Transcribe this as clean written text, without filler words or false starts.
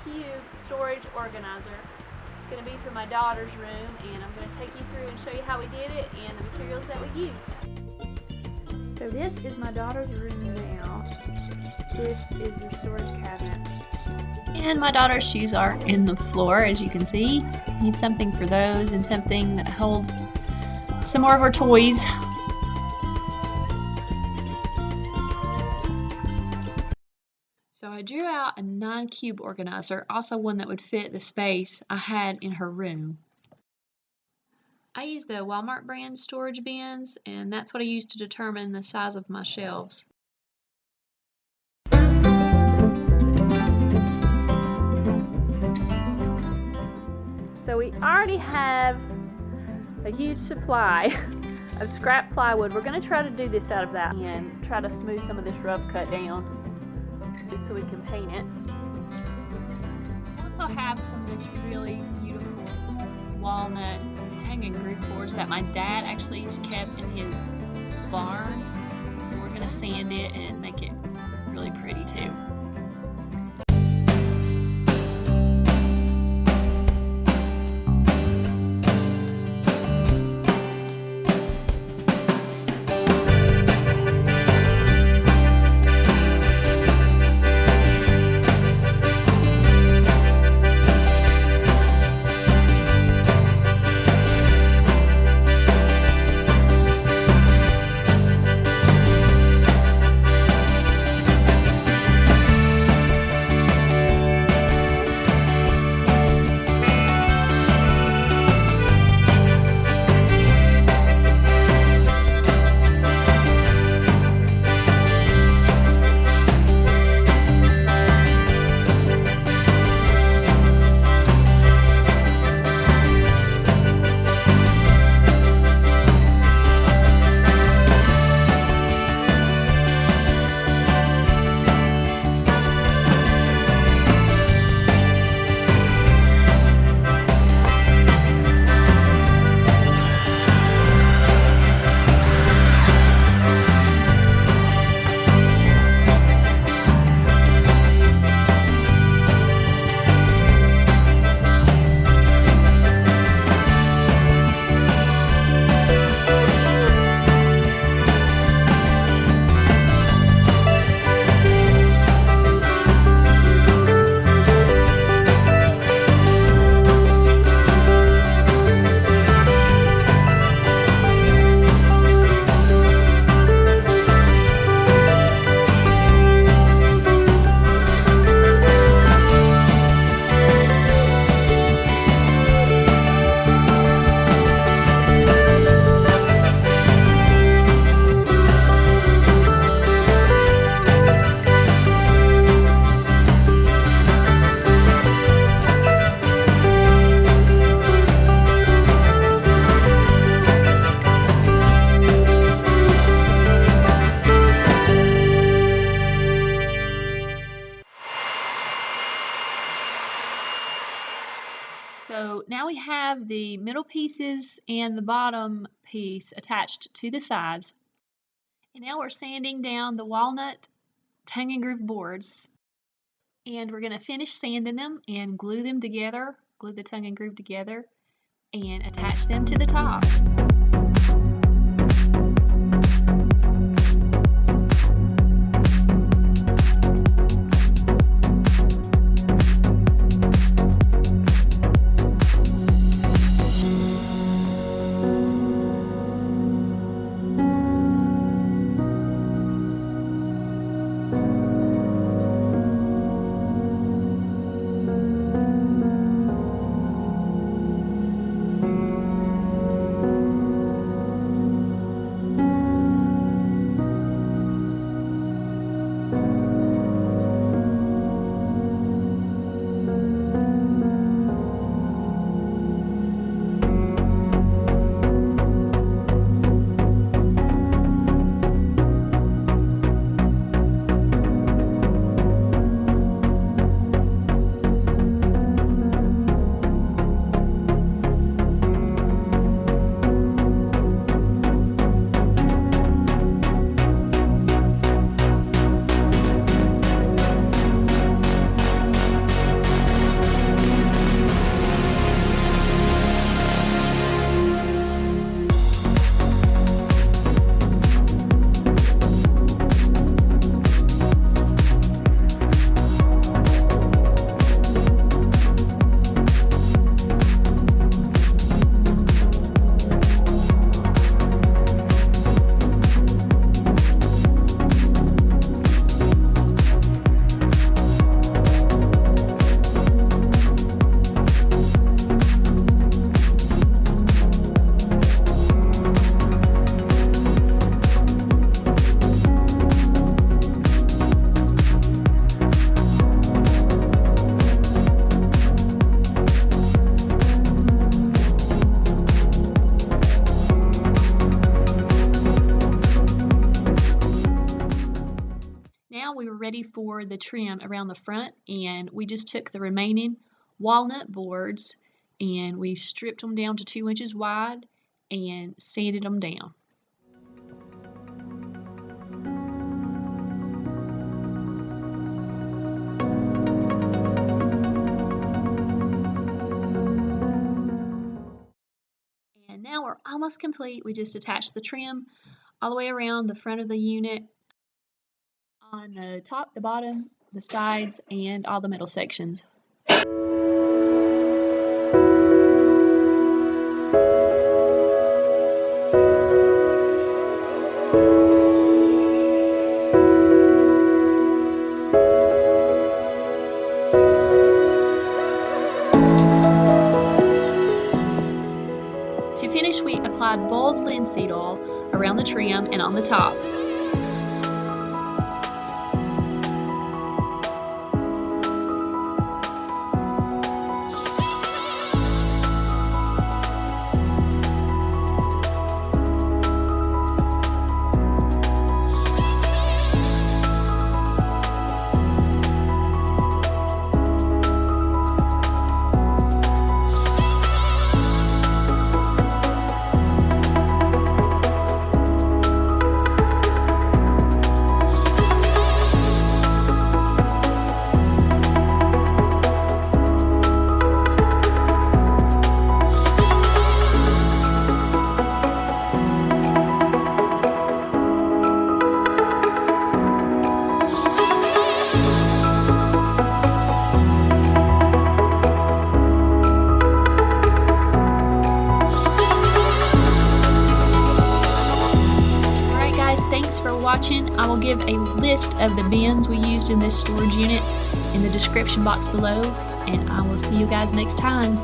cube storage organizer. It's going to be for my daughter's room, and I'm going to take you through and show you how we did it and the materials that we used. So this is my daughter's room now. This is the storage cabinet. And my daughter's shoes are in the floor, as you can see. Need something for those and something that holds some more of her toys. So I drew out a 9-cube organizer, also one that would fit the space I had in her room. I used the Walmart brand storage bins, and that's what I used to determine the size of my shelves. So we already have a huge supply of scrap plywood. We're going to try to do this out of that and try to smooth some of this rough cut down so we can paint it. I also have some of this really beautiful walnut tongue and groove boards that my dad actually kept in his barn. We're going to sand it and make it really pretty too. So now we have the middle pieces and the bottom piece attached to the sides. And now we're sanding down the walnut tongue and groove boards. And we're going to finish sanding them and glue them together, glue the tongue and groove together, and attach them to the top. for the trim around the front, and we just took the remaining walnut boards and we stripped them down to 2 inches wide and sanded them down. And now we're almost complete. We just attached the trim all the way around the front of the unit, on the top, the bottom, the sides, and all the middle sections. To finish, we applied boiled linseed oil around the trim and on the top. Thanks for watching. I will give a list of the bins we used in this storage unit in the description box below, and I will see you guys next time.